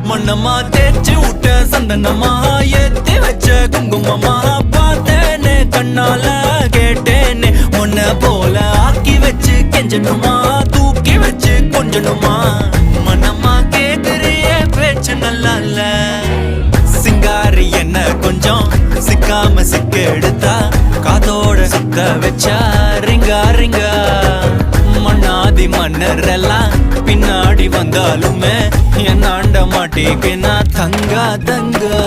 மண்ணம்மா தேய்ச்சி விட்ட சந்தனமா ஏத்தி வச்ச குங்குமமா பார்த்தேனே கண்ணால கேட்டேனே உன்ன போல ஆக்கி வச்சு கெஞ்சணுமா தூக்கி வச்சு கொஞ்சணுமா மனமா கேக்குறிய பேச்சு நல்லா இல்ல சிங்காரி என்ன கொஞ்சம் சிக்காம சிக்க எடுத்தா காதோட சுத்த வச்சா ரிங்கா ரிங்கா மண்ணாதி மன்னர் எல்லாம் பின்னாடி வந்தாலுமே என் ஆண்ட மாட்டேக்கு நான் தங்கா தங்கா